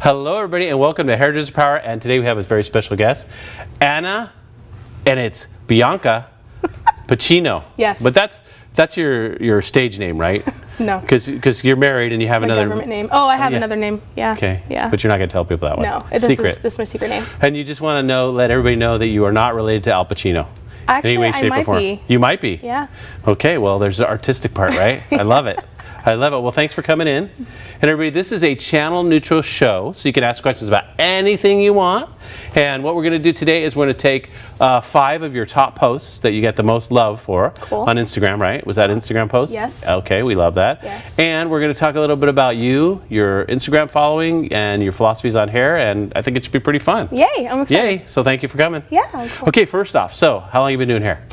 Hello everybody and welcome to Hairdresser Power, and today we have a very special guest, Anna, and it's Bianca Pacino. Yes. But that's your stage name, right? No. Because you're married and you have another government name. Oh, I have another name. Yeah. Okay. Yeah. But you're not going to tell people that one. No. Secret. This is my secret name. And you just want to let everybody know that you are not related to Al Pacino. Actually, any way, shape, I might or form. be. You might be. Yeah. Okay, well, there's the artistic part, right? I love it. I love it. Well, thanks for coming in. And everybody, this is a channel neutral show, so you can ask questions about anything you want. And what we're going to do today is we're going to take 5 of your top posts that you get the most love for on Instagram, right? Was that Instagram post? Yes. Okay, we love that. Yes. And we're going to talk a little bit about you, your Instagram following, and your philosophies on hair, and I think it should be pretty fun. Yay, I'm excited. Yay, so thank you for coming. Yeah. Cool. Okay, first off, so how long have you been doing hair?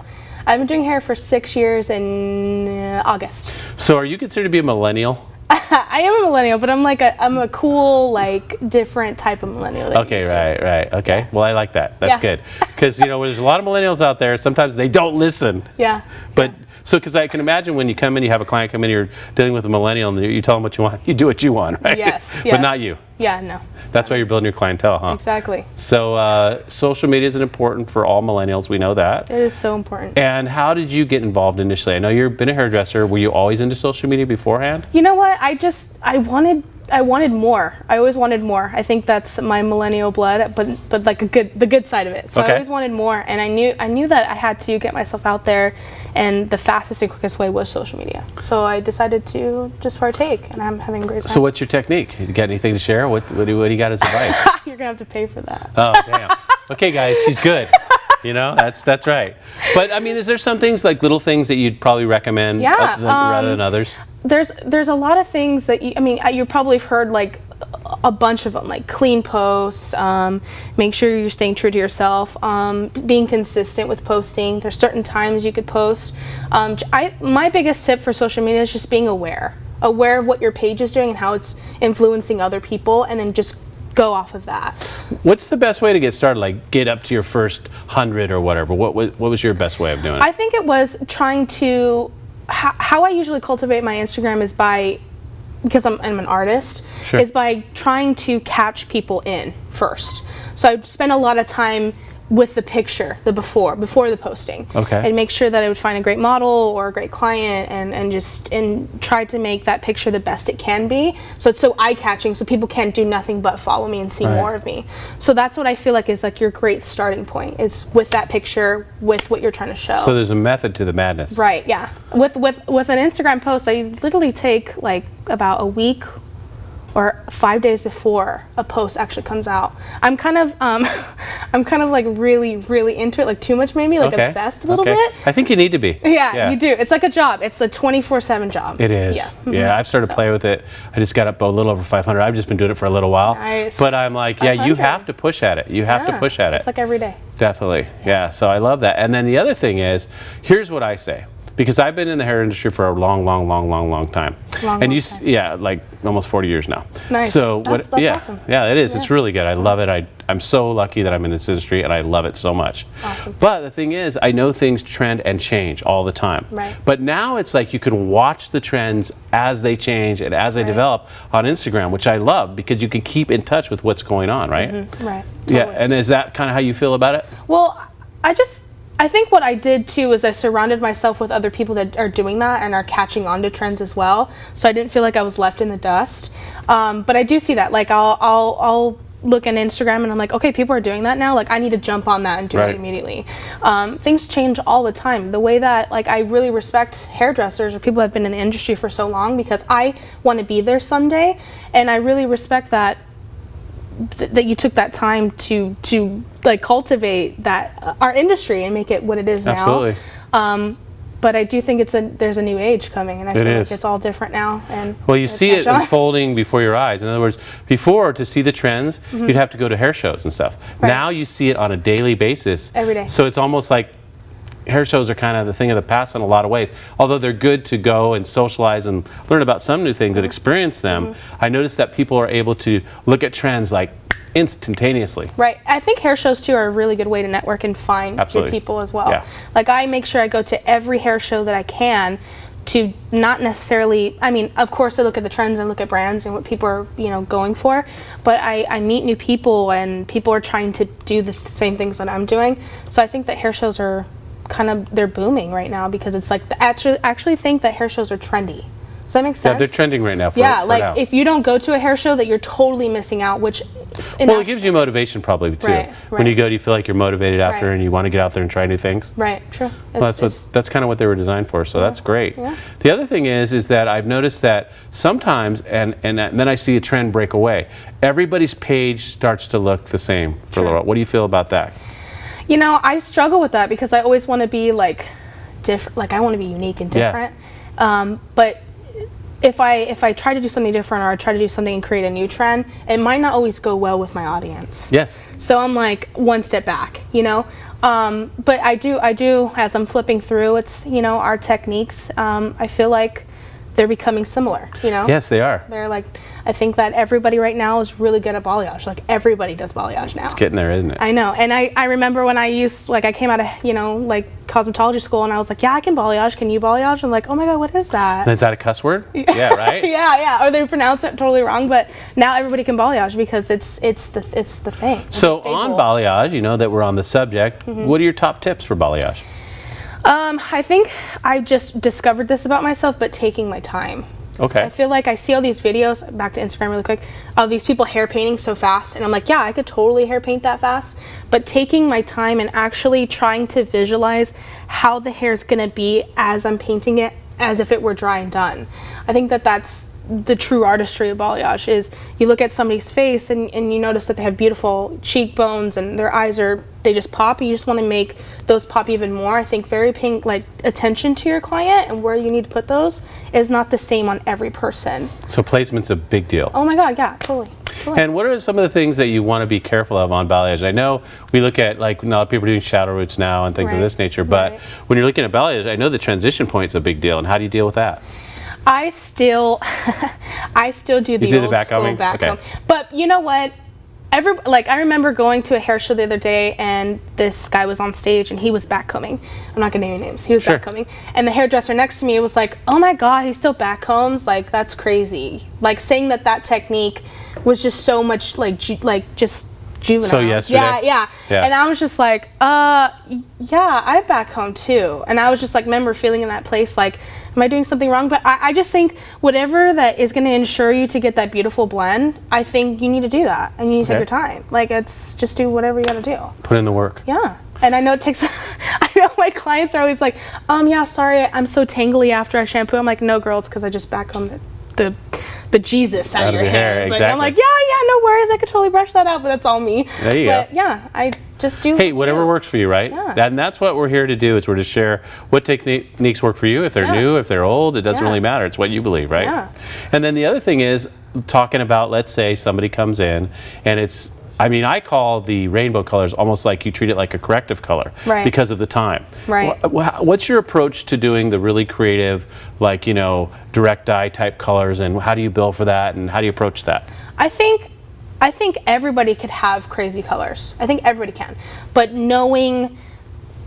I've been doing hair for 6 years in August. So are you considered to be a millennial? I am a millennial, but I'm a cool, different type of millennial. Okay, right. Okay. Yeah. Well, I like that. That's good. Because, there's a lot of millennials out there. Sometimes they don't listen. Yeah. But, so, because I can imagine when you come in, you have a client come in, you're dealing with a millennial, and you tell them what you want. You do what you want, right? Yes. But not you. Yeah, no. That's why you're building your clientele, huh? Exactly. So, social media is important for all millennials. We know that. It is so important. And how did you get involved initially? I know you've been a hairdresser. Were you always into social media beforehand? You know what? I wanted more. I always wanted more. I think that's my millennial blood, but like the good side of it. So I always wanted more, and I knew that I had to get myself out there, and the fastest and quickest way was social media. So I decided to just partake, and I'm having a great time. So what's your technique? You got anything to share? What do you got as advice? You're gonna have to pay for that. Oh, damn. Okay, guys, she's good. That's right. But I mean, is there some things, like little things, that you'd probably recommend rather than others? There's a lot of things that you probably have heard, like a bunch of them, like clean posts, make sure you're staying true to yourself, being consistent with posting. There's certain times you could post. My biggest tip for social media is just being aware of what your page is doing and how it's influencing other people, and then just go off of that. What's the best way to get started? Like get up to your first 100 or whatever. What was your best way of doing it? I think it was trying to, how I usually cultivate my Instagram is because I'm an artist, is by trying to catch people in first. So I spend a lot of time with the picture, the before the posting. Okay. And make sure that I would find a great model or a great client, and try to make that picture the best it can be. So it's so eye-catching, so people can't do nothing but follow me and see more of me. So that's what I feel like is like your great starting point. It's with that picture, with what you're trying to show. So there's a method to the madness. Right, yeah. With an Instagram post, I literally take like about a week or 5 days before a post actually comes out. I'm kind of like really into it, like too much maybe, like obsessed a little bit. I think you need to be. Yeah, you do. It's like a job. It's a 24/7 job. It is. Yeah, I've started to play with it. I just got up a little over 500. I've just been doing it for a little while. Nice. But I'm like, yeah, you have to push at it. You have to push at it. It's like every day. Definitely. Yeah, so I love that. And then the other thing is, here's what I say. Because I've been in the hair industry for a long time. Like almost 40 years now. Nice. So that's awesome. Yeah, it is. Yeah. It's really good. I love it. I'm so lucky that I'm in this industry, and I love it so much. Awesome. But the thing is, I know things trend and change all the time. Right. But now it's like you can watch the trends as they change and as they develop on Instagram, which I love because you can keep in touch with what's going on, right? Mm-hmm. Right. Totally. Yeah. And is that kind of how you feel about it? Well, I think what I did too is I surrounded myself with other people that are doing that and are catching on to trends as well. So I didn't feel like I was left in the dust. But I do see that. Like I'll look at Instagram and I'm like, okay, people are doing that now. Like I need to jump on that and do it immediately. Things change all the time. The way that I really respect hairdressers or people who have been in the industry for so long, because I want to be there someday, and I really respect that you took that time to cultivate that our industry and make it what it is now. Absolutely. But I do think there's a new age coming, and I feel like it's all different now. And well, you see it unfolding before your eyes. In other words, before, to see the trends, you'd have to go to hair shows and stuff. Right. Now you see it on a daily basis. Every day. So it's almost like hair shows are kind of the thing of the past in a lot of ways. Although they're good to go and socialize and learn about some new things and experience them, I noticed that people are able to look at trends like instantaneously. Right. I think hair shows too are a really good way to network and find good people as well. Yeah. Like I make sure I go to every hair show that I can to not necessarily, I mean, of course I look at the trends and look at brands and what people are, you know, going for, but I meet new people and people are trying to do the same things that I'm doing. So I think that hair shows are kind of, they're booming right now because it's like, actually think that hair shows are trendy. Does that make sense? Yeah, they're trending right now. For like now. If you don't go to a hair show, that you're totally missing out. Which, well, it gives you motivation probably too. Right. When you go, do you feel like you're motivated after, and you want to get out there and try new things? Right. True. Well, that's kind of what they were designed for. So that's great. Yeah. The other thing is that I've noticed that sometimes, and then I see a trend break away. Everybody's page starts to look the same for a little while. What do you feel about that? You know, I struggle with that because I always want to be like different. Like I want to be unique and different. Yeah. But if I try to do something different or I try to do something and create a new trend, it might not always go well with my audience. Yes. So I'm like one step back, you know. But I do as I'm flipping through, it's, you know, our techniques. I feel like they're becoming similar, you know. Yes, they are. They're like, I think that everybody right now is really good at balayage. Like everybody does balayage now. It's getting there, isn't it? I know. And I remember when I came out of, you know, like cosmetology school and I was like, yeah, I can balayage. Can you balayage? I'm like, oh my God, what is that? Is that a cuss word? Yeah, right? yeah. Or they pronounce it totally wrong, but now everybody can balayage because it's the thing. So on balayage, you know that we're on the subject. What are your top tips for balayage? I think I just discovered this about myself, but taking my time. Okay. I feel like I see all these videos, back to Instagram really quick, of these people hair painting so fast, and I'm like, yeah, I could totally hair paint that fast, but taking my time and actually trying to visualize how the hair is going to be as I'm painting it, as if it were dry and done. I think that that's the true artistry of balayage. Is you look at somebody's face and you notice that they have beautiful cheekbones and their eyes they just pop, and you just want to make those pop even more. I think paying like attention to your client and where you need to put those is not the same on every person. So placement's a big deal. Oh my God, yeah, totally. And what are some of the things that you want to be careful of on balayage? I know we look at, like, a lot of people are doing shadow roots now and things of this nature, but when you're looking at balayage, I know the transition point's a big deal, and how do you deal with that? I still do the old school backcomb. But you know what? I remember going to a hair show the other day, and this guy was on stage, and he was backcombing. I'm not gonna name any names. He was backcombing, and the hairdresser next to me was like, "Oh my God, he still backcombs? Like that's crazy!" Like saying that technique was just so much like just juvenile. So yesterday. Yeah. And I was just like, yeah, I backcomb too. And I was just like, remember feeling in that place like, am I doing something wrong? But I just think whatever that is going to ensure you to get that beautiful blend, I think you need to do that. And you need to take your time. Like, it's just do whatever you got to do. Put in the work. Yeah. And I know it takes, I know my clients are always like, yeah, sorry, I'm so tangly after I shampoo. I'm like, no, girl, it's because I just backcombed the bejesus out of your hair. But I'm like, yeah, no worries. I could totally brush that out, but that's all me. There you go. Yeah, I just do. Hey, whatever works for you, right? Yeah. And that's what we're here to do, is we're to share what techniques work for you. If they're new, if they're old, it doesn't really matter. It's what you believe, right? Yeah. And then the other thing is talking about, let's say somebody comes in and it's, I mean, I call the rainbow colors almost like you treat it like a corrective color because of the time. Right. What's your approach to doing the really creative, like, you know, direct dye type colors, and how do you bill for that, and how do you approach that? I think everybody could have crazy colors. I think everybody can. But knowing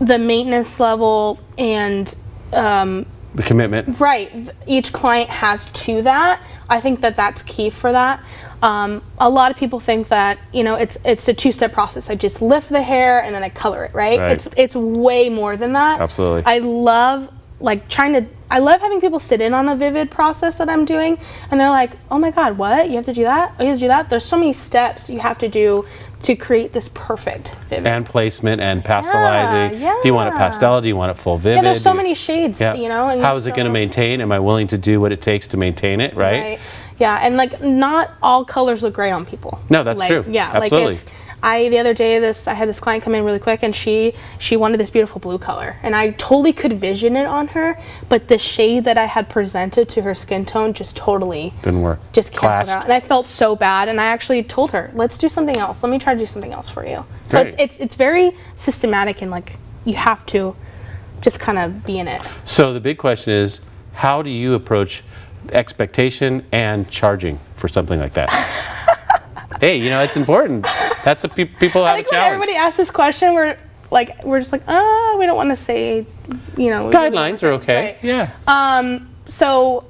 the maintenance level and the commitment. Right. Each client has to that. I think that's key for that. A lot of people think that, you know, it's a two-step process. I just lift the hair and then I color it, right? It's way more than that. Absolutely. I love having people sit in on a vivid process that I'm doing, and they're like, oh my God, what? You have to do that? Oh, you have to do that? There's so many steps you have to do to create this perfect vivid. And placement and pastelizing. Yeah. Do you want it pastel? Do you want it full vivid? Yeah, there's so many shades, you know. And how is it going to maintain? Am I willing to do what it takes to maintain it, right? Yeah, and like not all colors look great on people. No, that's true. Yeah, absolutely. Like the other day I had this client come in really quick, and she wanted this beautiful blue color, and I totally could vision it on her, but the shade that I had presented to her skin tone just totally didn't work. Just canceled out, and I felt so bad. And I actually told her, let's do something else. Let me try to do something else for you. So it's very systematic, and like you have to just kind of be in it. So the big question is, how do you approach expectation and charging for something like that? Hey, you know, it's important. That's a people have a challenge. When everybody asks this question, like we're just like, we don't want to say, you know, Guidelines are okay. Right. Yeah. So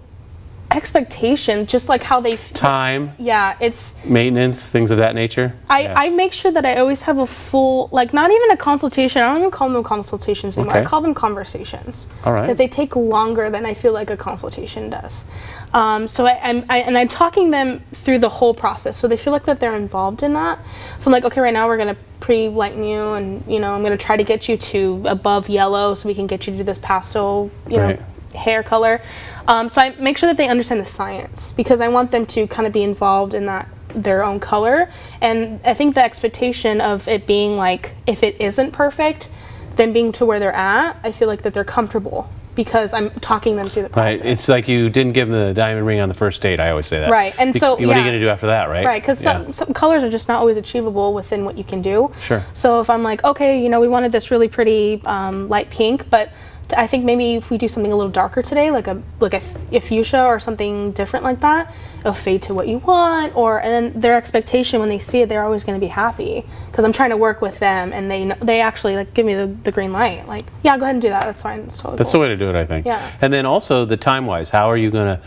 expectation, just like how they Time. Yeah, it's Maintenance, things of that nature. I make sure that I always have a full, like, not even a consultation. I don't even call them consultations anymore. Okay. I call them conversations. All right. Because they take longer than I feel like a consultation does. So I'm talking them through the whole process, so they feel like that they're involved in that. So I'm like, okay, right now we're gonna pre-lighten you, and you know, I'm gonna try to get you to above yellow, so we can get you to this pastel, you know, hair color. So I make sure that they understand the science, because I want them to kind of be involved in that, their own color. And I think the expectation of it being like, if it isn't perfect, then being to where they're at, I feel like that they're comfortable because I'm talking them through the process. Right. It's like you didn't give them the diamond ring on the first date. I always say that. Right. And so what are you going to do after that, right? Right, because some colors are just not always achievable within what you can do. Sure. So if I'm like, okay, you know, we wanted this really pretty light pink, but I think maybe if we do something a little darker today, like a fuchsia or something different like that, it'll fade to what you want. And then their expectation when they see it, they're always going to be happy, because I'm trying to work with them, and they actually like give me the green light. Like, yeah, go ahead and do that. That's fine. That's totally That's cool. the way to do it, I think. Yeah. And then also the time-wise, how are you going to?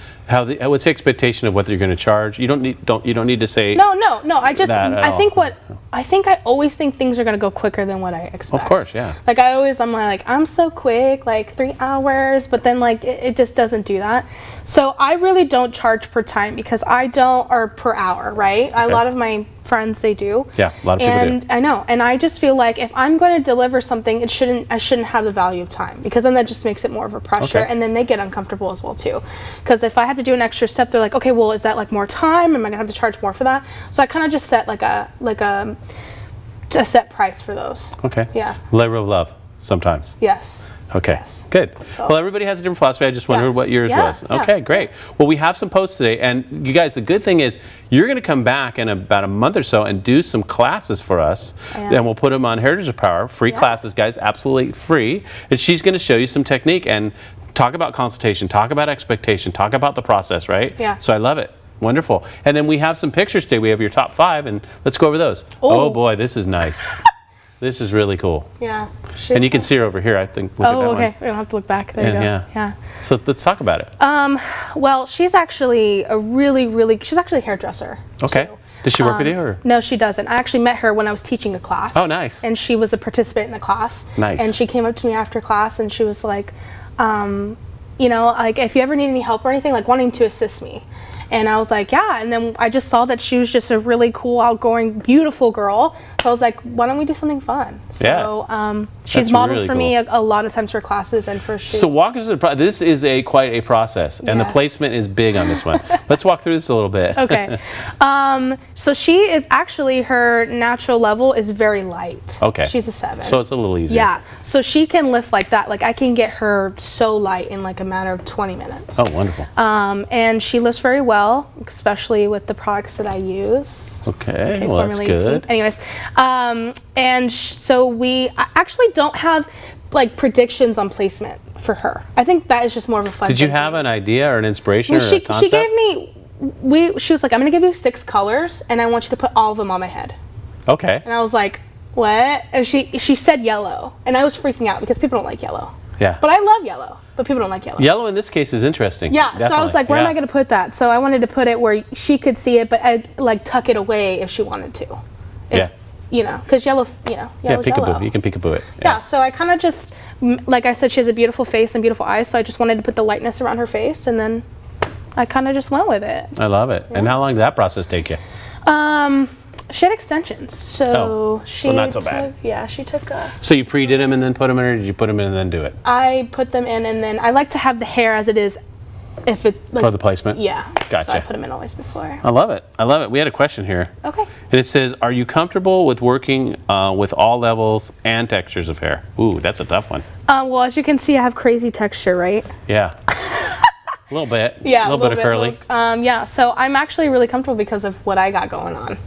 What's the expectation of what you're going to charge? You don't need to say. No. I just I think I always think things are going to go quicker than what I expect. Of course, yeah. Like I'm like, I'm so quick, like 3 hours, but then like it just doesn't do that. So I really don't charge per time, because or per hour, right? A lot of my friends, they do. Yeah, a lot of people do. I know, and I just feel like if I'm going to deliver something, I shouldn't have the value of time, because then that just makes it more of a pressure, and then they get uncomfortable as well too. Because if I have to do an extra step, they're like, okay, well, is that like more time? Am I gonna have to charge more for that? So I kind of just set like a set price for those. Okay. Yeah. Labor of love, sometimes. Yes. Okay, Yes. good. Well, everybody has a different philosophy. I just wondered what yours was. Yeah. Okay, great. Well, we have some posts today, and you guys, the good thing is you're going to come back in about a month or so and do some classes for us. Then we'll put them on Hairdresser Power, free classes, guys, absolutely free. And she's going to show you some technique and talk about consultation, talk about expectation, talk about the process, right? Yeah. So I love it. Wonderful. And then we have some pictures today. We have your top 5, and let's go over those. Oh boy, this is nice. This is really cool. Yeah. And you can see her over here, I think. Look at that okay. one. We don't have to look back. There you go. Yeah. So let's talk about it. Well, she's actually she's actually a hairdresser. Okay. too. Does she work with you? Or? No, she doesn't. I actually met her when I was teaching a class. Oh, nice. And she was a participant in the class. Nice. And she came up to me after class, and she was like, you know, like, if you ever need any help or anything, like wanting to assist me. And I was like, yeah. And then I just saw that she was just a really cool, outgoing, beautiful girl. So I was like, why don't we do something fun? So she's modeled really for me a lot of times for classes and for shoots. So walk us through this is quite a process, and the placement is big on this one. Let's walk through this a little bit. Okay. So she is actually, her natural level is very light. Okay. She's a 7. So it's a little easier. Yeah. So she can lift like that. Like, I can get her so light in like a matter of 20 minutes. Oh, wonderful. And she lifts very well, especially with the products that I use. Okay, well, that's good. Anyways, so we actually don't have like predictions on placement for her. I think that is just more of a fun Did you thing have for me. an idea or an inspiration or a She concept? gave me, she was like, I'm going to give you 6 colors, and I want you to put all of them on my head. Okay. And I was like, what? And she said yellow, and I was freaking out because people don't like yellow. Yeah. But I love yellow, but people don't like yellow. Yellow in this case is interesting. Yeah, Definitely. so I was like, where am I going to put that? So I wanted to put it where she could see it, but I'd like tuck it away if she wanted to. You know, because yellow, yellow's peekaboo. yellow. You can peekaboo it. Yeah, so I kind of just, like I said, she has a beautiful face and beautiful eyes, so I just wanted to put the lightness around her face, and then I kind of just went with it. I love it. And how long did that process take you? She had extensions, so so not so bad. Yeah, she took a... So you pre-did them and then put them in, or did you put them in and then do it? I put them in, and then I like to have the hair as it is, if it's... Like, for the placement? Yeah. Gotcha. So I put them in always before. I love it. I love it. We had a question here. Okay. And it says, are you comfortable with working with all levels and textures of hair? Ooh, that's a tough one. Well, as you can see, I have crazy texture, right? Yeah. A little bit. Yeah, a little bit of curly. Yeah, so I'm actually really comfortable because of what I got going on.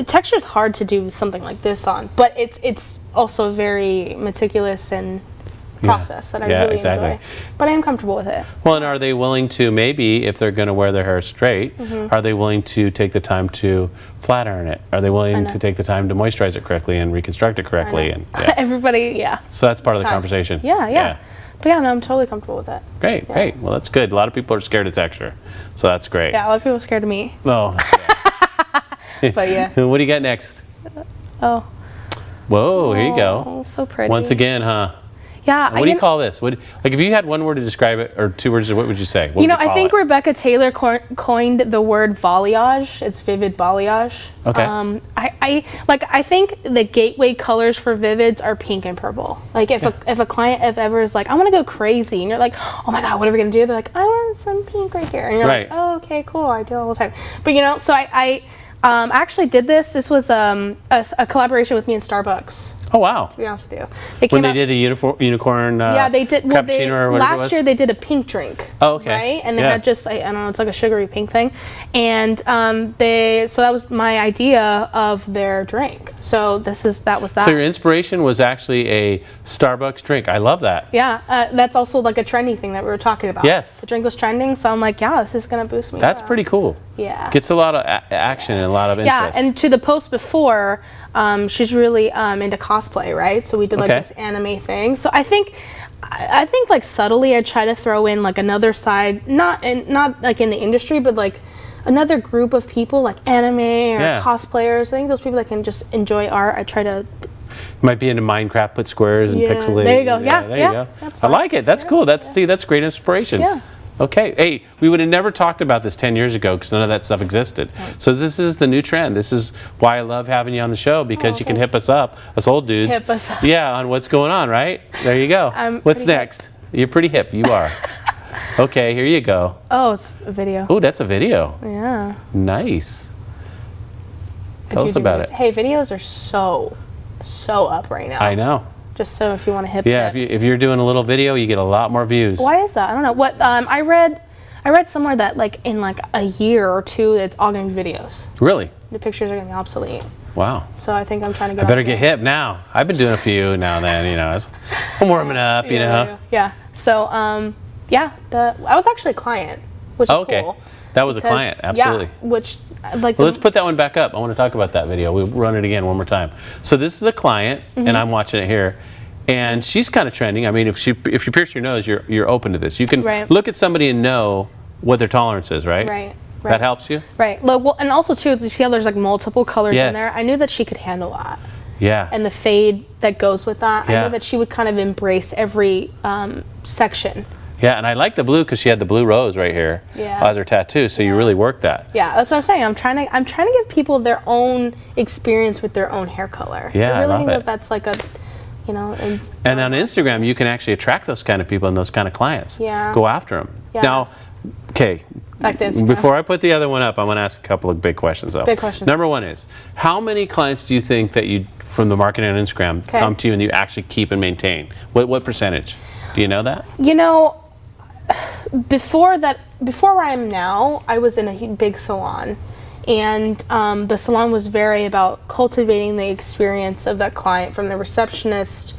Texture is hard to do something like this on, but it's also very meticulous and process that I really enjoy. But I am comfortable with it. Well, and are they willing to, maybe if they're going to wear their hair straight, are they willing to take the time to flat iron it? Are they willing to take the time to moisturize it correctly and reconstruct it correctly? And everybody, so that's part of the conversation. Yeah. But yeah, no, I'm totally comfortable with it. Great. Well, that's good. A lot of people are scared of texture, so that's great. Yeah, a lot of people are scared of me. Oh. But yeah. What do you got next? Oh. Whoa, here you go. Oh, so pretty. Once again, huh? Yeah. What do you call this? Like, if you had one word to describe it, or two words, what would you say? What I think Rebecca Taylor coined the word balayage. It's vivid balayage. Okay. I think the gateway colors for vivids are pink and purple. Like if a client ever is like, I want to go crazy, and you're like, oh my god, what are we gonna do? They're like, I want some pink right here, and you're like, oh, okay, cool, I do it all the time. But so I actually did this. This was a collaboration with me and Starbucks. Oh wow! To be honest with you, when they did the unicorn, they did. Well, cappuccino or whatever last year they did a pink drink. Oh, okay. Right, and they had just I don't know, it's like a sugary pink thing, and so that was my idea of their drink. So that was that. So your inspiration was actually a Starbucks drink. I love that. Yeah, that's also like a trendy thing that we were talking about. Yes. The drink was trending, so I'm like, yeah, this is gonna boost me. That's pretty cool. Yeah. Gets a lot of action and a lot of interest. Yeah, and to the post before, she's really into cosplay, right? So we did like this anime thing. So I think like subtly I try to throw in like another side, not like in the industry, but like another group of people like anime or cosplayers. I think those people that can just enjoy art. I try to. Might be into Minecraft, put squares and pixelate. There you go. Yeah, there you go. That's I like it. That's cool. That's great inspiration. Yeah. Okay. Hey, we would have never talked about this 10 years ago because none of that stuff existed. Right. So this is the new trend. This is why I love having you on the show, because you can hip us up, us old dudes. Hip us up. Yeah, on what's going on, right? There you go. What's next? Hip. You're pretty hip. You are. Okay, here you go. Oh, it's a video. Oh, that's a video. Yeah. Nice. Tell us about it. Hey, videos are so up right now. I know. Just so if you want to hip if you're doing a little video, you get a lot more views. Why is that? I don't know. What I read somewhere that like in like a year or two, it's all going to be videos. Really? The pictures are going to be obsolete. Wow. So I think I'm trying to get. I better get hip now. I've been doing a few now and then. I'm warming up. Yeah. So I was actually a client, which is cool. That was a client. Absolutely. Yeah. Which let's put that one back up. I want to talk about that video. We'll run it again one more time. So this is a client, and I'm watching it here. And she's kind of trending. I mean, if you pierce your nose, you're open to this. You can look at somebody and know what their tolerance is, right? Right. That helps you? Right. Well, and also too, you see how there's like multiple colors in there? I knew that she could handle that. Yeah. And the fade that goes with that. I knew that she would kind of embrace every section. Yeah, and I like the blue because she had the blue rose right here as her tattoo, so you really worked that. Yeah, that's what I'm saying. I'm trying to give people their own experience with their own hair color. Yeah, I really love think that's like a, and on Instagram, you can actually attract those kind of people and those kind of clients. Yeah. Go after them. Yeah. Now, okay. Back to Instagram. Before I put the other one up, I want to ask a couple of big questions though. Big questions. Number one is, how many clients do you think that you, from the marketing on Instagram, come to you and you actually keep and maintain? What percentage? Do you know that? Before where I am now, I was in a big salon, and the salon was very about cultivating the experience of that client from the receptionist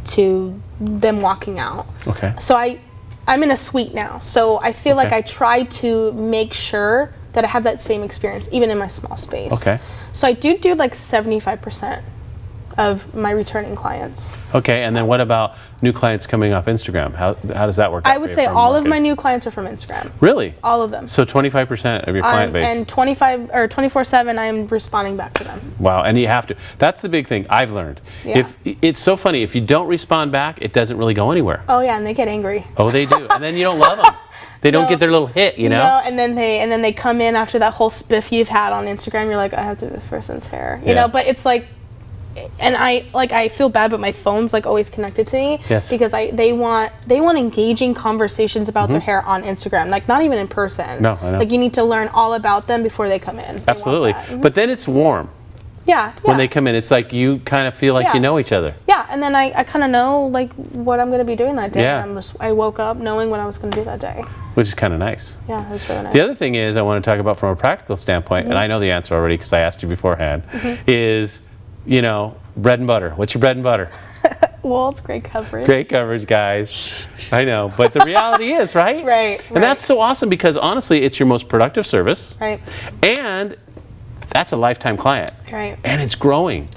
to them walking out. Okay. So I'm in a suite now, so I feel like I try to make sure that I have that same experience even in my small space. Okay. So I do like 75% of my returning clients. Okay, and then what about new clients coming off Instagram? How does that work out? I would say all of my new clients are from Instagram. Really? All of them. So 25% of your client base. And 24/7 I am responding back to them. Wow, and you have to. That's the big thing I've learned. Yeah. If it's so funny, if you don't respond back, it doesn't really go anywhere. Oh yeah, and they get angry. Oh, they do. And then you don't love them. They don't get their little hit, you know? No, and then they come in after that whole spiff you've had on Instagram, you're like, I have to do this person's hair. You know, but it's like, and I feel bad, but my phone's like always connected to me because they want engaging conversations about their hair on Instagram, like not even in person. No, I know. Like you need to learn all about them before they come in. Absolutely, but then it's warm. Yeah. When they come in, it's like you kind of feel like you know each other. Yeah, and then I kind of know like what I'm going to be doing that day. Yeah. I woke up knowing what I was going to do that day. Which is kind of nice. Yeah, it's really nice. The other thing is I want to talk about from a practical standpoint, and I know the answer already because I asked you beforehand, is, bread and butter. What's your bread and butter? Well, it's great coverage. Great coverage, guys. I know, but the reality is, right? Right. And that's so awesome because honestly, it's your most productive service. Right. And that's a lifetime client. Right. And it's growing.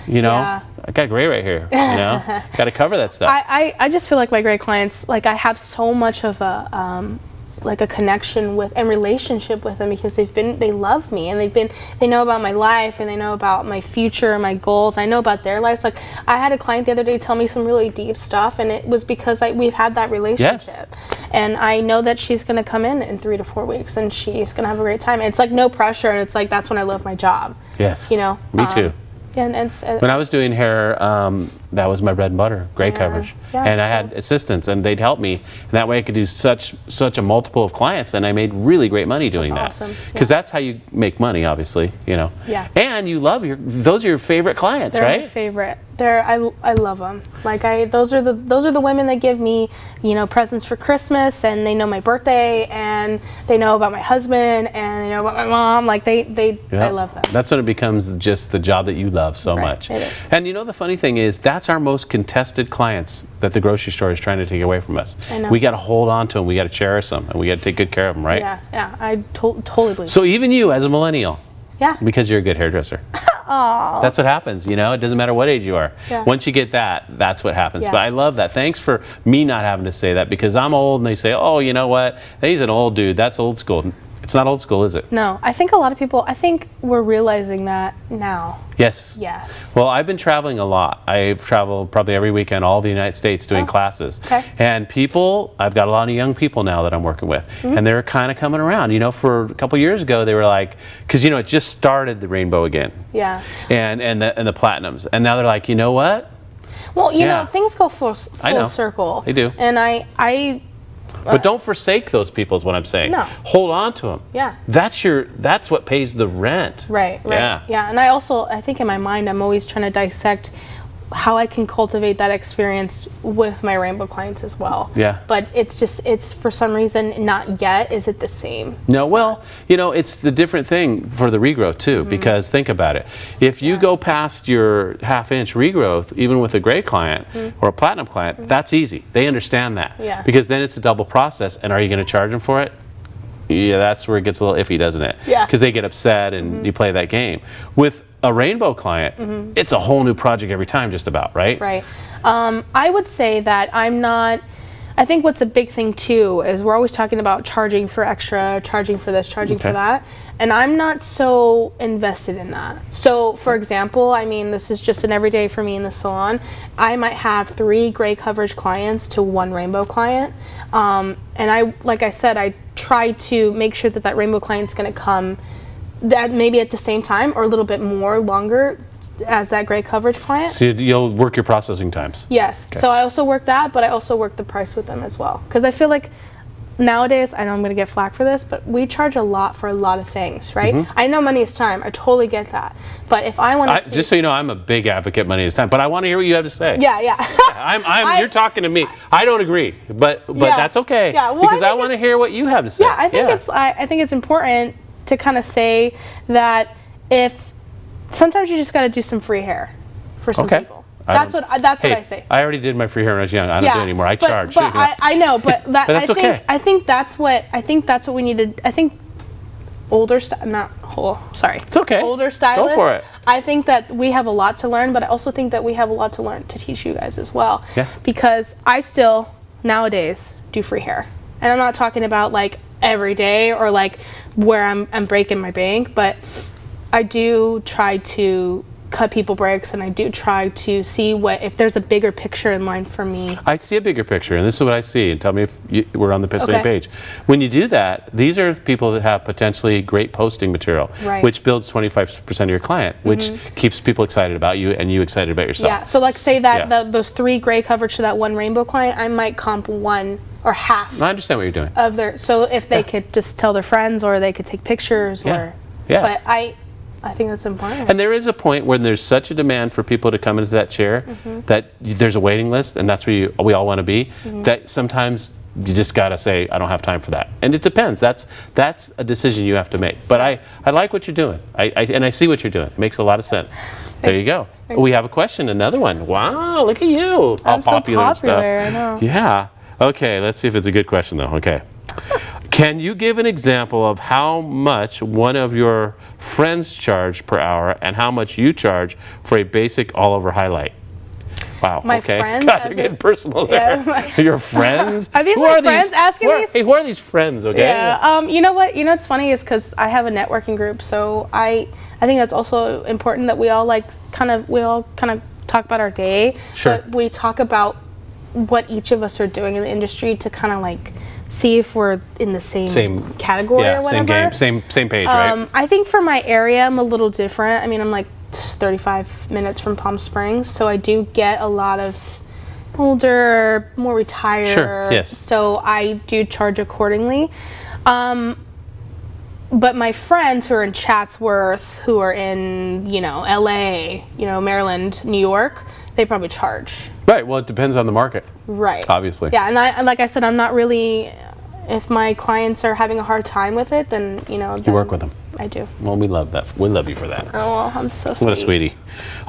You know, Yeah. I got gray right here. You know, got to cover that stuff. I just feel like my great clients, like I have so much of a like a connection with and relationship with them because they love me and they know about my life and they know about my future and my goals. I know about their lives. Like I had a client the other day tell me some really deep stuff, and it was because we've had that relationship. Yes. And I know that she's going to come in 3 to 4 weeks and she's going to have a great time. And it's like no pressure, and it's like that's when I love my job. Yes. You know. Me too. And it's, when I was doing hair, that was my bread and butter, gray coverage. Yeah, and I had assistants, and they'd help me. And that way I could do such a multiple of clients, and I made really great money doing That's that. awesome. Because that's how you make money, obviously, you know. Yeah. And you love those are your favorite clients, They're right? my favorite. I love them. Like those are the women that give me, you know, presents for Christmas, and they know my birthday, and they know about my husband, and they know about my mom. Like I love them. That's when it becomes just the job that you love so much. It is. And you know the funny thing is that's our most contested clients that the grocery store is trying to take away from us. I know. We got to hold on to them. We got to cherish them, and we got to take good care of them, right? Yeah. I totally believe. So even you as a millennial. Yeah. Because you're a good hairdresser. Aww. That's what happens, you know? It doesn't matter what age you are. Yeah. Once you get that's what happens. Yeah. But I love that. Thanks for me not having to say that because I'm old and they say, oh, you know what? He's an old dude. That's old school. It's not old school, is it? No, I think a lot of people, we're realizing that now. Yes. Yes. Well, I've been traveling a lot. I travel probably every weekend, all the United States doing classes. Okay. And I've got a lot of young people now that I'm working with. And they're kind of coming around. You know, for a couple years ago, they were like, because, you know, it just started the rainbow again. Yeah. And the platinums. And now they're like, you know what? Well, you know, things go full know. circle. They do. And But don't forsake those people is what I'm saying. No. Hold on to them. Yeah. That's what pays the rent. Right. Yeah. And I think in my mind, I'm always trying to dissect how I can cultivate that experience with my rainbow clients as well. Yeah. But it's for some reason not yet is it the same. No, well, you know, it's the different thing for the regrowth too, because think about it. If you go past your half-inch regrowth, even with a gray client or a platinum client, that's easy. They understand that. Yeah. Because then it's a double process, and are you going to charge them for it? Yeah, that's where it gets a little iffy, doesn't it? Yeah. Because they get upset and you play that game. With a rainbow client, it's a whole new project every time just about, right? Right. I would say that I think what's a big thing too is we're always talking about charging for extra, charging for this, charging for that. And I'm not so invested in that. So for example, I mean, this is just an everyday for me in the salon. I might have 3 gray coverage clients to 1 rainbow client. And like I said, I try to make sure that rainbow client's going to come that maybe at the same time or a little bit more longer as that gray coverage client. So you'll work your processing times. Yes. Okay. So I also work that, but I also work the price with them as well. Because I feel like nowadays, I know I'm going to get flack for this, but we charge a lot for a lot of things, right? I know money is time. I totally get that. But if I want to just so you know, I'm a big advocate money is time, but I want to hear what you have to say. Yeah. You're talking to me. I don't agree, but that's okay. Yeah. Well, because I want to hear what you have to say. Yeah, I think it's important to kind of say that if sometimes you just got to do some free hair for some people. That's what I say. I already did my free hair when I was young. I don't do it anymore. I charge. But I know, but but that's okay. I think that's what we need to. I think older It's okay. older stylists. Go for it. I think that we have a lot to learn, but I also think that we have a lot to learn to teach you guys as well. Yeah. Because I still nowadays do free hair, and I'm not talking about like every day or like where I'm breaking my bank, but I do try to cut people breaks, and I do try to see if there's a bigger picture in line for me. I see a bigger picture, and this is what I see, and tell me if we're on the same page. When you do that, these are people that have potentially great posting material, which builds 25% of your client, which keeps people excited about you and you excited about yourself. Yeah, so like say that those 3 gray coverage to that 1 rainbow client, I might comp 1 or half. I understand what you're doing. Of their, so if they could just tell their friends, or they could take pictures, or but I think that's important. And there is a point when there's such a demand for people to come into that chair that there's a waiting list, and that's where we all want to be, that sometimes you just got to say, I don't have time for that. And it depends. That's a decision you have to make. But I like what you're doing. And I see what you're doing. It makes a lot of sense. There you go. Thanks. We have a question, another one. Wow, look at you. All I'm popular, and so popular, stuff. I know. Yeah. Okay, let's see if it's a good question though. Okay. Can you give an example of how much one of your friends charge per hour and how much you charge for a basic all-over highlight? Wow. My okay. friends, God, you're getting personal there. Yeah, Your friends? Are these my friends asking these? Hey, who are these friends? Okay. Yeah. You know what? You know what's funny is because I have a networking group, so I think that's also important that we all kind of talk about our day. Sure. But we talk about what each of us are doing in the industry to kind of like see if we're in the same category or whatever. Same page, right? I think for my area, I'm a little different. I mean, I'm like 35 minutes from Palm Springs, so I do get a lot of older, more retired. Sure, yes. So I do charge accordingly. But my friends who are in Chatsworth, who are in, LA, Maryland, New York, they probably charge. Right. Well, it depends on the market. Right. Obviously. Yeah, and like I said, I'm not really. If my clients are having a hard time with it, then You work with them. I do. Well, we love that. We love you for that. Oh, well, I'm so sweet. What a sweetie.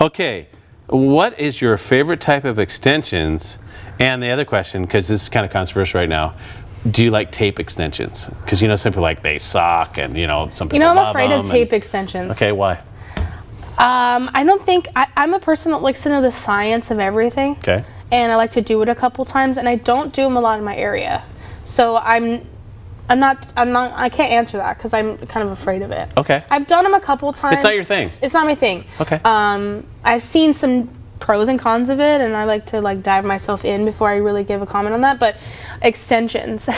Okay. What is your favorite type of extensions? And the other question, because this is kind of controversial right now, do you like tape extensions? Because some people they suck, and some people I'm love afraid them of tape extensions. Okay, why? I don't think I'm a person that likes to know the science of everything. Okay. And I like to do it a couple times, and I don't do them a lot in my area. So I can't answer that because I'm kind of afraid of it. Okay. I've done them a couple times. It's not your thing. It's not my thing. Okay. I've seen some pros and cons of it, and I like to dive myself in before I really give a comment on that. But extensions,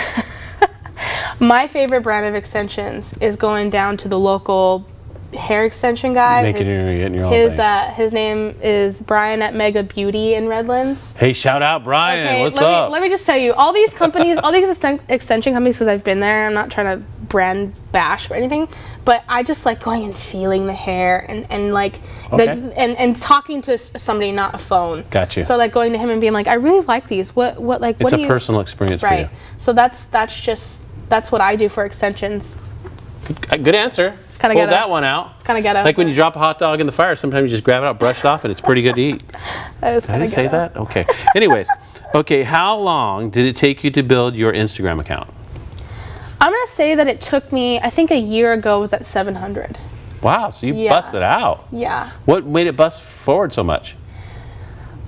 my favorite brand of extensions is going down to the local hair extension guy. Getting your own thing. His name is Brian at Mega Beauty in Redlands. Hey, shout out Brian. Okay, What's up? Let me just tell you, all these companies, all these extension companies, because I've been there, I'm not trying to brand bash or anything, but I just like going and feeling the hair and and talking to somebody, not a phone. Got you. So going to him and being like, I really like these. What It's a personal experience for you. So that's what I do for extensions. Good answer. Kinda Pulled ghetto. that one out. It's kind of ghetto. Like when you drop a hot dog in the fire, sometimes you just grab it out, brush it off, and it's pretty good to eat. That is Did I kind of say ghetto. that? Okay. Anyways, okay, how long did it take you to build your Instagram account? I'm going to say that it took me, I think a year ago was at 700. Wow, so you Yeah. busted out. Yeah. What made it bust forward so much?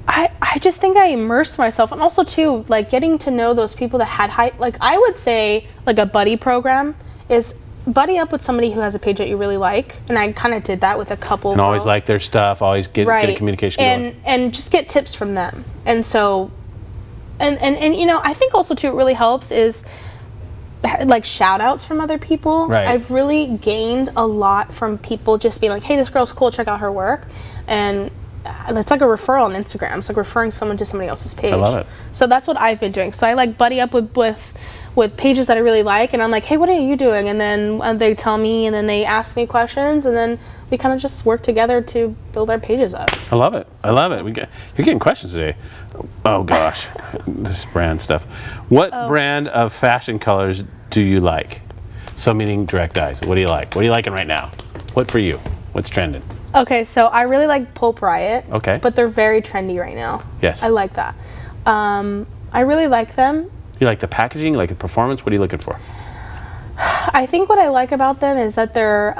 I just think I immersed myself, and also too, getting to know those people that had I would say a buddy program is buddy up with somebody who has a page that you really like, and I kind of did that with a couple. And always like their stuff, always get a communication going. And just get tips from them. And so, and I think also too, it really helps is shout outs from other people. Right. I've really gained a lot from people just being like, hey, this girl's cool, check out her work. And it's like a referral on Instagram. It's like referring someone to somebody else's page. I love it. So that's what I've been doing. So I buddy up with pages that I really like, and I'm like, hey, what are you doing? And then they tell me, and then they ask me questions, and then we kind of just work together to build our pages up. I love it. I love it. You're getting questions today. Oh gosh, this brand stuff. What brand of fashion colors do you like? So meaning direct dyes. What do you like? What are you liking right now? What for you? What's trending? Okay, so I really like Pulp Riot. Okay. But they're very trendy right now. Yes. I like that. I really like them. You like the packaging, you like the performance? What are you looking for? I think what I like about them is that they're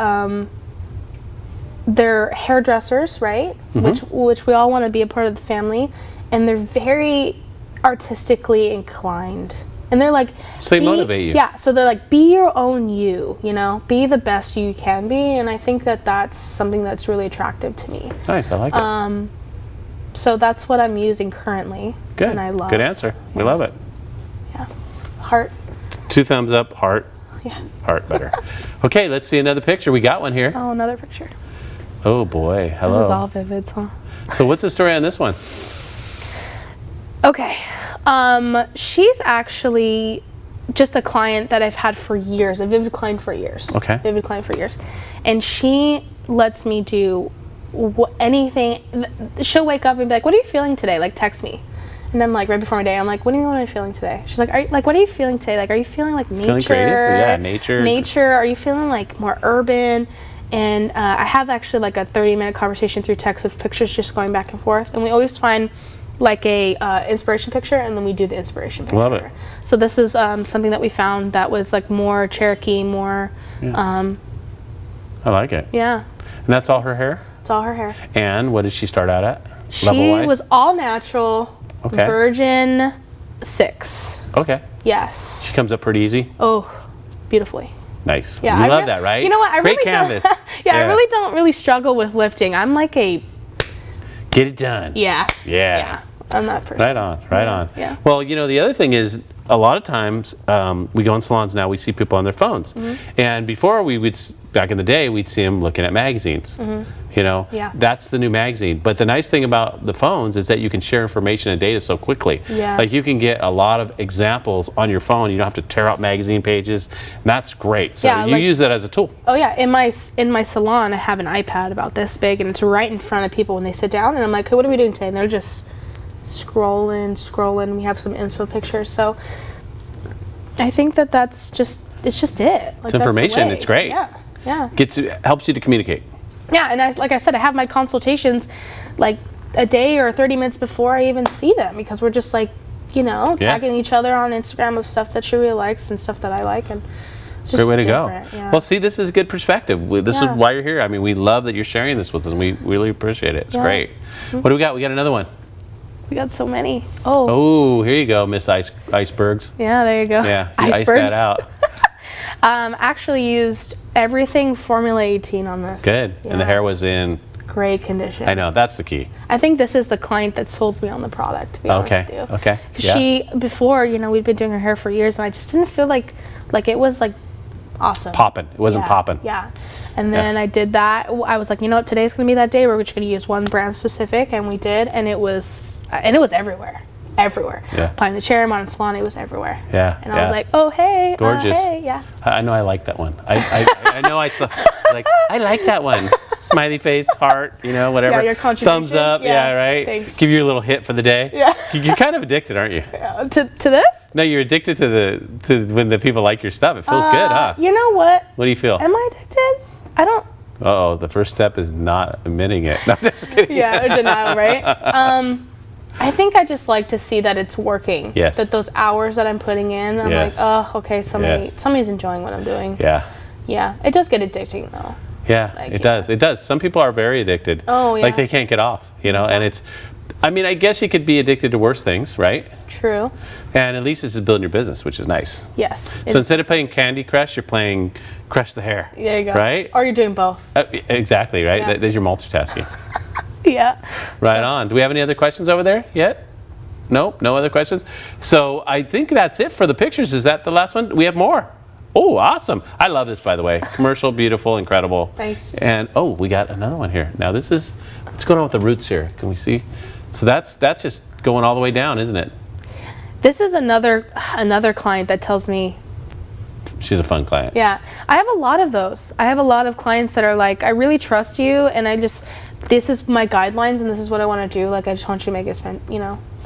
hairdressers, right? Which we all want to be a part of the family, and they're very artistically inclined. And they're so they motivate you. Yeah, so they're be your own you, be the best you can be, and I think that that's something that's really attractive to me. Nice, I like it. So that's what I'm using currently. Good. And I love. Good answer. We love it. Yeah. Heart. 2 thumbs up, heart. Yeah. Heart better. Okay, let's see another picture. We got one here. Oh, another picture. Oh boy, hello. This is all vivids, huh? So what's the story on this one? Okay. She's actually just a client that I've had for years, a Vivid client for years. Okay. Vivid client for years. And she lets me do anything. She'll wake up and be like, what are you feeling today? Text me. And then like right before my day, I'm like, what do you mean, what am I feeling today? She's like, what are you feeling today? Like, are you feeling like nature? Feeling creative? Yeah, nature. Nature. Are you feeling like more urban? And I have actually like a 30-minute conversation through text of pictures just going back and forth. And we always find like a inspiration picture, and then we do the inspiration picture. Love it. So this is something that we found that was like more Cherokee, more. I like it. Yeah. And that's all her hair? It's all her hair. And what did she start out at? She level-wise? was all natural. Okay. Virgin 6. Okay. Yes. She comes up pretty easy? Oh, beautifully. Nice. Yeah, You love that, right? You know what? I Great really canvas. I really don't really struggle with lifting. I'm like a. Get it done. Yeah. Yeah. I'm that person. Right on, right on. Yeah. Well, you know, the other thing is, a lot of times we go in salons now, we see people on their phones. And before back in the day, we'd see them looking at magazines. You know, Yeah. that's the new magazine. But the nice thing about the phones is that you can share information and data so quickly. Yeah. Like you can get a lot of examples on your phone. You don't have to tear out magazine pages. And that's great. So Yeah, you like- use that as a tool. Oh yeah, in my salon, I have an iPad about this big, and it's right in front of people when they sit down. And I'm like, hey, what are we doing today? And they're just scrolling. We have some inspo pictures. So I think that's just it's just it. Like, It's information. that's the way. It's great. Yeah. Helps you to communicate. Yeah, and like I said, I have my consultations like a day or 30 minutes before I even see them, because we're just like, tagging each other on Instagram of stuff that she really likes and stuff that I like, and it's just Great way to go. Yeah. Well, see, this is good perspective. This is why you're here. I mean, we love that you're sharing this with us, and we really appreciate it. It's great. What do we got? We got another one. We got so many. Oh. Oh, here you go, Miss Icebergs. Yeah, there you go. Yeah, you iced that out. Actually used everything Formula 18 on this. Good. Yeah. And the hair was in great condition. I know, that's the key. I think this is the client that sold me on the product, to be honest with you. Okay. Because she, before, we'd been doing her hair for years, and I just didn't feel like it was like awesome. Popping. It wasn't popping. Yeah. And then I did that. I was like, you know what, today's going to be that day. We're just going to use one brand specific, and we did, and it was everywhere. Everywhere. Yeah. Behind the chair, modern salon, it was everywhere. Yeah. And I was like, oh, hey. Gorgeous. Hey, yeah. I know I like that one. I know I saw, like, I like that one. Smiley face, heart, whatever. Yeah, your contribution. Thumbs up, yeah, right? Thanks. Give you a little hit for the day. Yeah. You're kind of addicted, aren't you? To this? No, you're addicted to when the people like your stuff. It feels good, huh? You know what? What do you feel? Am I addicted? I don't. Uh-oh, the first step is not admitting it. No, I'm just kidding. Yeah, or denial, right? I think I just like to see that it's working. Yes. That those hours that I'm putting in, I'm Yes. like, oh, okay, Yes. somebody's enjoying what I'm doing. Yeah. Yeah, it does get addicting though. Yeah, Like, it does. It does. Some people are very addicted. Oh, yeah. Like they can't get off, and it's, I guess you could be addicted to worse things, right? True. And at least this is building your business, which is nice. Yes. So instead of playing Candy Crush, you're playing Crush the Hair. There you go. Right? Or you're doing both. Exactly, right? Yeah. There's your multitasking. Yeah. Right on. Do we have any other questions over there yet? Nope, no other questions. So I think that's it for the pictures. Is that the last one? We have more. Oh, awesome. I love this, by the way. Commercial, beautiful, incredible. Thanks. And, we got another one here. Now this is, what's going on with the roots here? Can we see? So that's just going all the way down, isn't it? This is another client that tells me. She's a fun client. Yeah, I have a lot of those. I have a lot of clients that are like, I really trust you, and this is my guidelines, and this is what I want to do. Like, I just want you to make it,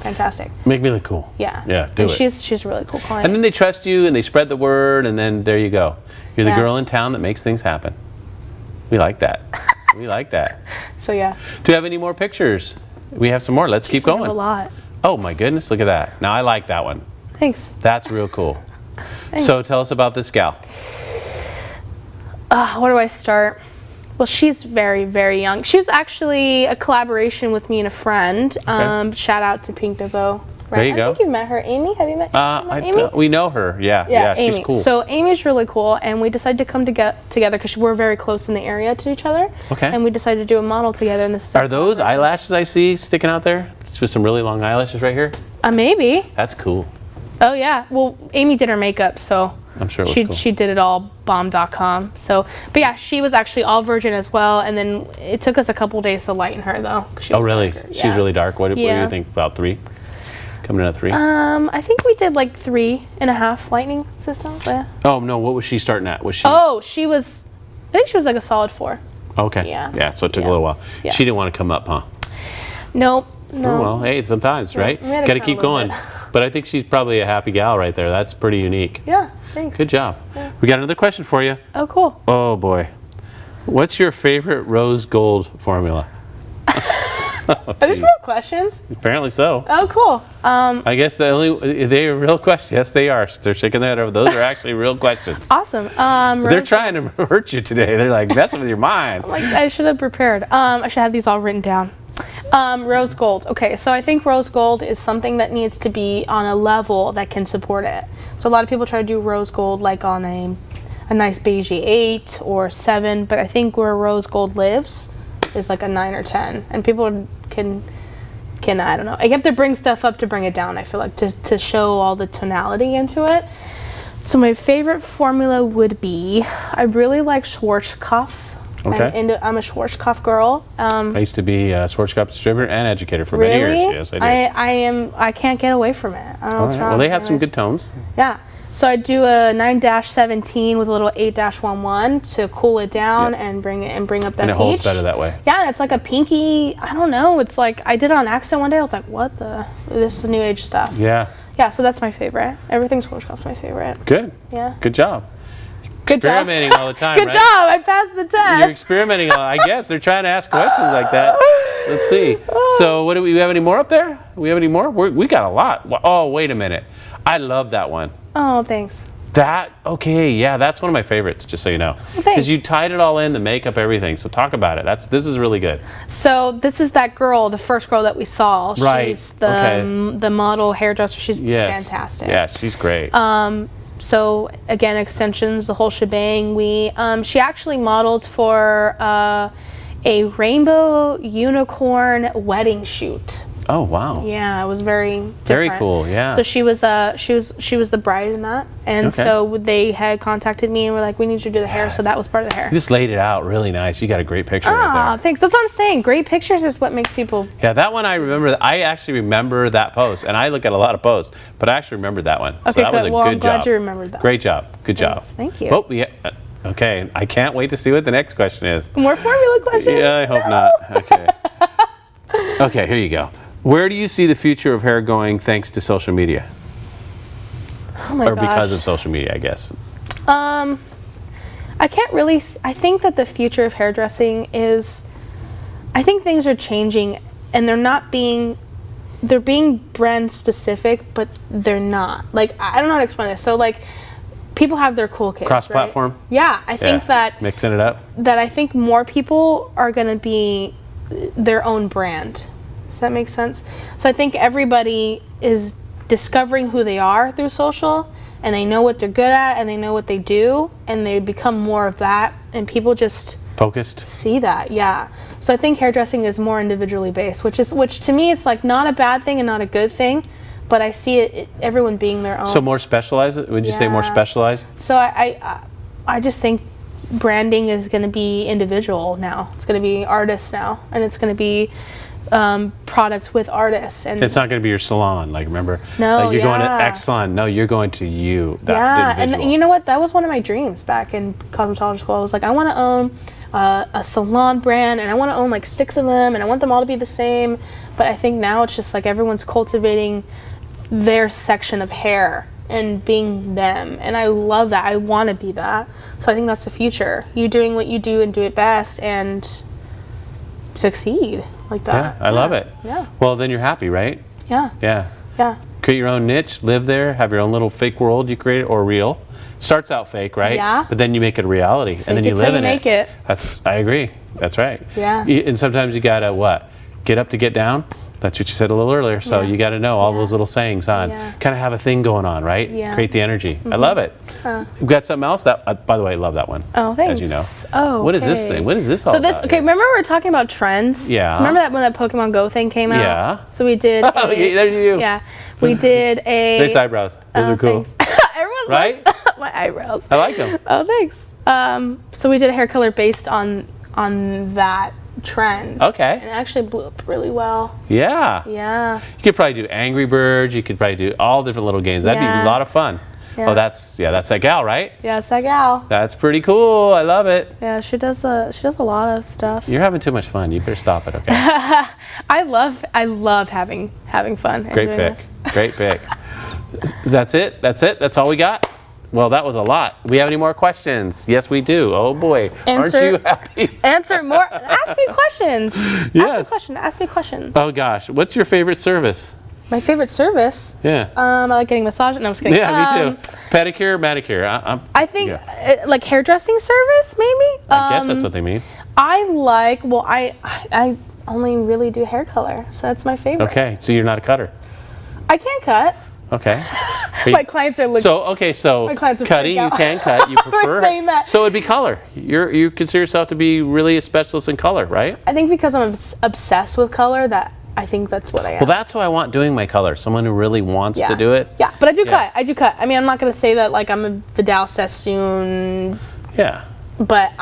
fantastic. Make me look cool. Yeah. Yeah, do it. She's a really cool client. And then they trust you, and they spread the word, and then there you go. You're the Yeah. girl in town that makes things happen. We like that. We like that. So yeah. Do you have any more pictures? We have some more. Let's keep We have going. a lot. Oh my goodness, look at that. Now I like that one. Thanks. That's real cool. So tell us about this gal. Where do I start? Well, she's very, very young. She was actually a collaboration with me and a friend. Okay. Shout out to Pink Devo. Right? There you go. I think you've met her. Amy, have you met Amy? We know her. Yeah, Amy. she's cool. So Amy's really cool, and we decided to come together because we're very close in the area to each other. Okay. And we decided to do a model together. And this is Are those eyelashes I see sticking out there? It's just some really long eyelashes right here. Maybe. That's cool. Oh yeah. Well, Amy did her makeup, so I'm sure it was cool. she did it all bomb.com. So, but yeah, she was actually all virgin as well, and then it took us a couple days to lighten her though. 'Cause she was Really? darker. She's Yeah. really dark. What do Yeah. you think? About 3? Coming in at 3? I think we did like 3.5 lightning systems. Yeah. Oh no, what was she starting at? Was she? Oh, I think she was like a solid 4. Okay. Yeah. Yeah. So it took a Yeah. little while. Yeah. She didn't want to come up, huh? Nope. No. Oh, well, hey, sometimes, right? we had to Got to cut a keep little going. bit. But I think she's probably a happy gal right there. That's pretty unique. Yeah, thanks. Good job. We got another question for you. Oh, cool. Oh boy. What's your favorite rose gold formula? Are these real questions? Apparently so. Oh, cool. I guess they are real questions. Yes, they are. They're shaking their head over. Those are actually real questions. Awesome. They're trying to hurt you today. They're like messing with your mind. Like, I should have prepared. I should have these all written down. Rose gold. Okay, so I think rose gold is something that needs to be on a level that can support it. So a lot of people try to do rose gold like on a nice beige 8 or 7, but I think where rose gold lives is like a 9 or 10, and people can I don't know. I have to bring stuff up to bring it down. I feel like to show all the tonality into it. So my favorite formula would be, I really like Schwarzkopf. Okay. I'm a Schwarzkopf girl. I used to be a Schwarzkopf distributor and educator for Really? many years. Yes, I did. I can't get away from it. I don't know what's wrong. Well, they have some good tones. Yeah. So I do a 9-17 with a little 8-11 to cool it down and bring up that And it peach. holds better that way. Yeah, and it's like a pinky. I don't know. It's like I did it on accident one day. I was like, what the? This is new age stuff. Yeah. Yeah. So that's my favorite. Everything Schwarzkopf's my favorite. Good. Yeah. Good job. Good job. Experimenting all the time, Good right? job. I passed the test. You're experimenting. I guess they're trying to ask questions like that. Let's see. So, what do we have? Any more up there? We have any more? We got a lot. Oh, wait a minute. I love that one. Oh, thanks. Okay, yeah, that's one of my favorites. Just so you know, Thanks. because you tied it all in, the makeup, everything. So talk about it. This is really good. So this is that girl, the first girl that we saw. Right. She's the model hairdresser. She's Yes. fantastic. Yeah, she's great. So again, extensions, the whole shebang. She actually modeled for a rainbow unicorn wedding shoot. Oh wow. Yeah, it was very different. Very cool. Yeah. So she was the bride in that, and Okay. so they had contacted me and were like, we need you to do the hair. So that was part of the hair. You just laid it out really nice. You got a great picture right Ah, there. thanks. That's what I'm saying. Great pictures is what makes people. Yeah, that one I remember. I actually remember that post, and I look at a lot of posts, but I actually remembered that one. Okay, so that was a good. Well, good I'm glad job. you remembered that. Great job. Good job. Thank you. Oh, yeah. Okay, I can't wait to see what the next question is. More formula questions? Yeah, I hope not. Okay. Okay, here you go. Where do you see the future of hair going thanks to social media? Oh my Or gosh. because of social media, I guess. I can't really. I think that the future of hairdressing is. I think things are changing, and they're being brand specific, but they're not. Like, I don't know how to explain this. So like, people have their cool kids. Cross-platform? Right? Yeah, I think that Mixing it up? I think more people are going to be their own brand. Does that make sense? So I think everybody is discovering who they are through social, and they know what they're good at, and they know what they do, and they become more of that, and people just Focused? see that. Yeah. So I think hairdressing is more individually based, which to me it's like not a bad thing and not a good thing, but I see everyone being their own. So more specialized? Would you say more Yeah. specialized? So I just think branding is going to be individual now. It's going to be artists now, and it's going to be products with artists. And It's not going to be your salon, like remember? No, like you're going to yeah. X salon. No, you're going to you. That yeah, individual. and you know what? That was one of my dreams back in cosmetology school. I was like, I want to own a salon brand, and I want to own like 6 of them, and I want them all to be the same. But I think now it's just like everyone's cultivating their section of hair and being them, and I love that. I want to be that. So I think that's the future. You doing what you do and do it best and succeed like that. Yeah, I love it. Yeah. Well, then you're happy, right? Yeah. Yeah. Yeah. Create your own niche, live there, have your own little fake world you create, or real. Starts out fake, right? Yeah. But then you make it a reality, and then it you till live you in make it. it. I agree. That's right. Yeah. And sometimes you gotta what? Get up to get down. That's what you said a little earlier. So Yeah. you got to know all those little sayings on. Yeah. Kind of have a thing going on, right? Yeah. Create the energy. I love it. We've got something else that. By the way, I love that one. Oh, thanks. As you know. Oh, What is this okay. thing? What is this all So this, about? okay, here? remember we were talking about trends? Yeah. So remember that when that Pokemon Go thing came out? Yeah. So we did Oh, there's you. Yeah. We did a... Nice eyebrows. Those are cool. Thanks. Everyone Right? loves my eyebrows. I like them. Oh, thanks. So we did a hair color based on that trend. And it Okay. actually blew up really well. Yeah. Yeah. You could probably do Angry Birds. You could probably do all different little games. That'd be Yeah. a lot of fun. Oh, that's that gal, right? Yeah, it's that gal. That's pretty cool. I love it. Yeah, she does a lot of stuff. You're having too much fun. You better stop it, okay? I love having fun. And Great doing pick. this. Great pick. That's it? That's it? That's all we got? Well, that was a lot. We have any more questions? Yes, we do. Oh boy. Aren't you happy? Answer more. Ask me questions. Yes. Ask me questions. Oh gosh. What's your favorite service? My favorite service? Yeah. I like getting massage. No, I'm just kidding. Yeah, me too. Pedicure, manicure. I think like hairdressing service, maybe. I guess that's what they mean. I like. Well, I only really do hair color, so that's my favorite. Okay, so you're not a cutter. I can cut. Okay. My clients are looking. So my clients are cutting, you freaked out. can cut. You prefer. Like saying that. So it'd be color. You consider yourself to be really a specialist in color, right? I think because I'm obsessed with color, that I think that's what I am. Well, that's who I want doing my color. Someone who really wants to do it. Yeah, but I do cut. I do cut. I mean, I'm not gonna say that like I'm a Vidal Sassoon. Yeah. But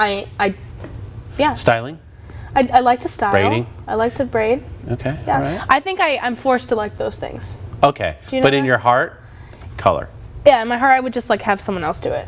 yeah. Styling. I like to style. Braiding. I like to braid. Okay. Yeah. All right. I think I'm forced to like those things. Okay. Do you know But in that? your heart, color. Yeah, in my heart, I would just like have someone else do it.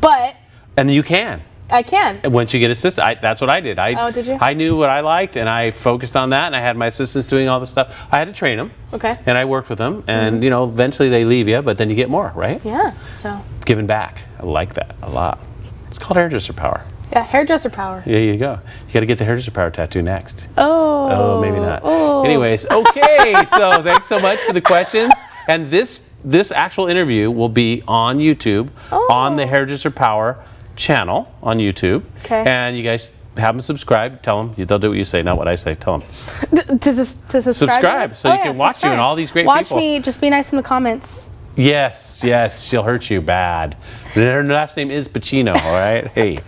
But And you can. I can. And once you get assistant, that's what I did. Oh, did you? I knew what I liked, and I focused on that, and I had my assistants doing all the stuff. I had to train them. Okay. And I worked with them, and eventually they leave you, but then you get more, right? Yeah. So. Giving back. I like that a lot. It's called hairdresser power. Yeah, hairdresser power. There you go. You got to get the hairdresser power tattoo next. Oh. Oh, maybe not. Oh. Anyways, okay. So thanks so much for the questions. And this actual interview will be on YouTube, on the Hairdresser Power channel on YouTube. Okay. And you guys have them subscribe. Tell them. They'll do what you say, not what I say. Tell them. To subscribe. Subscribe so you can watch you and all these great Watch people. Watch me. Just be nice in the comments. Yes, she'll hurt you bad. Her last name is Pacino, all right? Hey.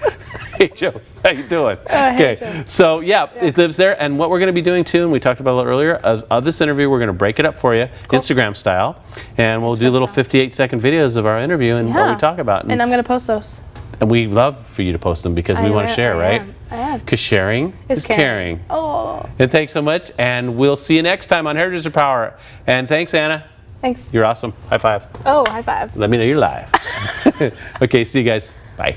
Hey, Joe. How you doing? Hey, Okay. Joe. So, it lives there. And what we're going to be doing, too, and we talked about it a little earlier, of this interview, we're going to break it up for you, Instagram style. And we'll do little 58-second videos of our interview and what we talk about. And I'm going to post those. And we love for you to post them because we want to share, right? I am. Because sharing is caring. Oh. And thanks so much. And we'll see you next time on Hairdresser Power. And thanks, Anna. Thanks. You're awesome. High five. Oh, high five. Let me know you're live. Okay, see you guys. Bye.